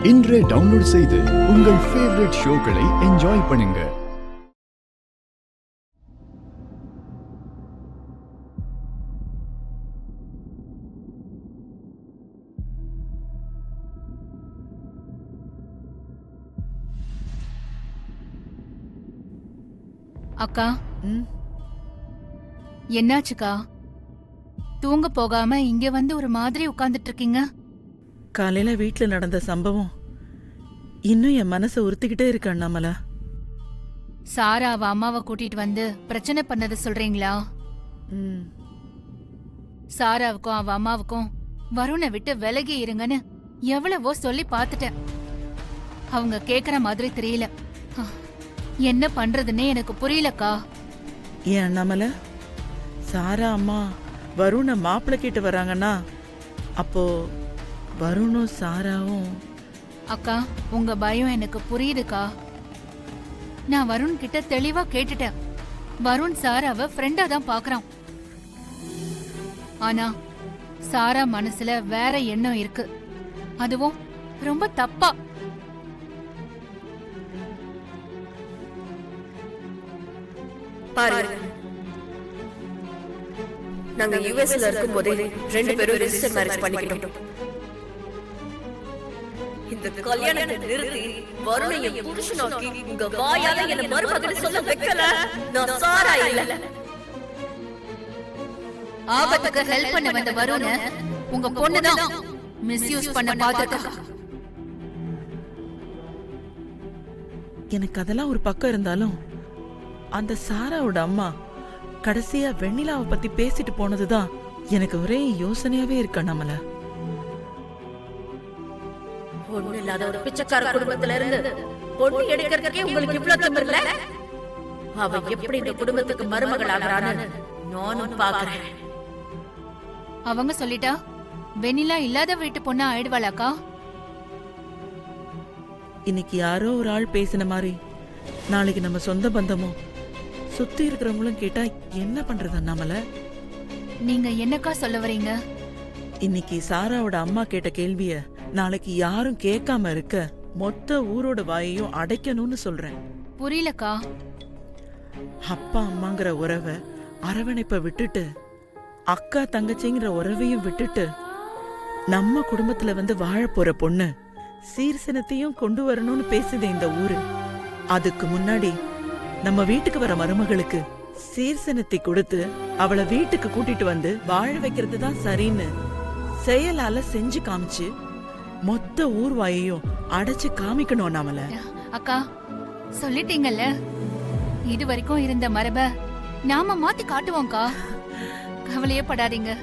இன்றே டவுன்லோட் செய்து உங்கள் ஃபேவரட் ஷோக்களை என்ஜாய் பண்ணுங்க. அக்கா, என்னாச்சுக்கா? தூங்க போகாம இங்க வந்து ஒரு மாதிரி உட்கார்ந்துட்டு இருக்கீங்க. காலையில வீட்டுல நடந்த சம்பவம் இன்னும் என் மனசை உறுத்திக்கிட்டே இருக்கு அண்ணாமலா. சாரா அவ அம்மாவை கூட்டிட்டு வந்து பிரச்சனை பண்ணது சொல்றீங்களா? சாராவுக்கும் அவ அம்மாவுக்கும் வருணை விட்டு விலகி இருங்கன்னு எவ்வளவோ சொல்லி பாத்துட்டேன். அவங்க கேக்குற மாதிரி தெரியல. என்ன பண்றதுன்னே எனக்கு புரியலக்கா. ஏன் அண்ணாமலை, சாரா அம்மா வருணை மாப்பிள்ளை கேட்டு வராங்கன்னா அப்போ வருணும் சாராவும்? அக்கா, உங்க பயம் எனக்கு புரியுதுக்கா. நான் வருண் கிட்ட தெளிவா கேட்டுட்டேன். வருண் சாராவை ஃப்ரெண்டா தான் பாக்குறான். ஆனா சாரா மனசுல வேற எண்ணம் இருக்கு, அதுவும் ரொம்ப தப்பா. பாருங்க, நாங்க யுஎஸ்ல இருக்கும் போதே 2 பேரும் ரெஜிஸ்டர் மேரேஜ் பண்ணிக்கிட்டோம். இந்த கல்யாணத்தை நிறுத்தி வருணைய புருஷனாக்கி உங்க வாயால என்ன மருமகன் சொல்ல வைக்கல. நான் சாரா இல்ல. ஆபத்துக்கு ஹெல்ப் பண்ண வந்த வருண உங்க பொண்ணுதான் மிஸ்யூஸ் பண்ண பாத்துட்டா. எனக்கு அதெல்லாம் ஒரு பக்கம் இருந்தாலும் அந்த சாராவோட அம்மா கடைசியா வெண்ணிலாவை பத்தி பேசிட்டு போனதுதான் எனக்கு ஒரே யோசனையாவே இருக்கு அண்ணாமலை. பொண்ணு இல்லாத ஒரு பிச்சைக்கார குடும்பத்துல இருந்து பொண்ணு எடுக்கிறதுக்கே உங்களுக்கு இவ்வளவு திமிரு இல்ல? அவ எப்படி இந்த குடும்பத்துக்கு மருமகள் ஆகிறான்னு நானும் பாக்குறேன். அவங்க சொல்லிட்டா வெண்ணிலா இல்லாத வீட்டு பொண்ணா ஆயிடுவாளாக்கா? இன்னைக்கு யாரோ ஒரு ஆள் பேசின மாதிரி நாளைக்கு நம்ம சொந்த பந்தமும் சுத்தி இருக்கிறவங்களும் கேட்டா என்ன பண்றது அண்ணாமலை? நீங்க என்னக்கா சொல்ல வரீங்க? இன்னைக்கு சாராவோட அம்மா கேட்ட கேள்விய நாளைக்கு யாரும் கேட்காம இருக்க மொத்த ஊரோட வாயையும் அடைக்கணும்னு சொல்றேன். புரியலக்கா. அப்பா அம்மாங்கிற உறவை அரவணைப்ப விட்டுட்டு அக்கா தங்கச்சிங்கிற உறவையும் விட்டுட்டு நம்ம குடும்பத்துல வந்து வாழ போற பொண்ணு சீர்சனத்தையும் கொண்டு வரணும்னு பேசுது இந்த ஊரு. அதுக்கு முன்னாடி நம்ம வீட்டுக்கு வர மருமகளுக்கு சீர்சனத்தை கொடுத்து அவளை வீட்டுக்கு கூட்டிட்டு வந்து வாழ வைக்கிறது தான் சரின்னு செயலால செஞ்சு காமிச்சு மொத்த ஊர்வாயையும் அடைச்சு காமிக்கணும் நாமல. அக்கா, சொல்லிட்டீங்கல்ல, இது வரைக்கும் இருந்த மரப நாம மாத்தி காட்டுவோம்க்கா. கவலையே படாதீங்க.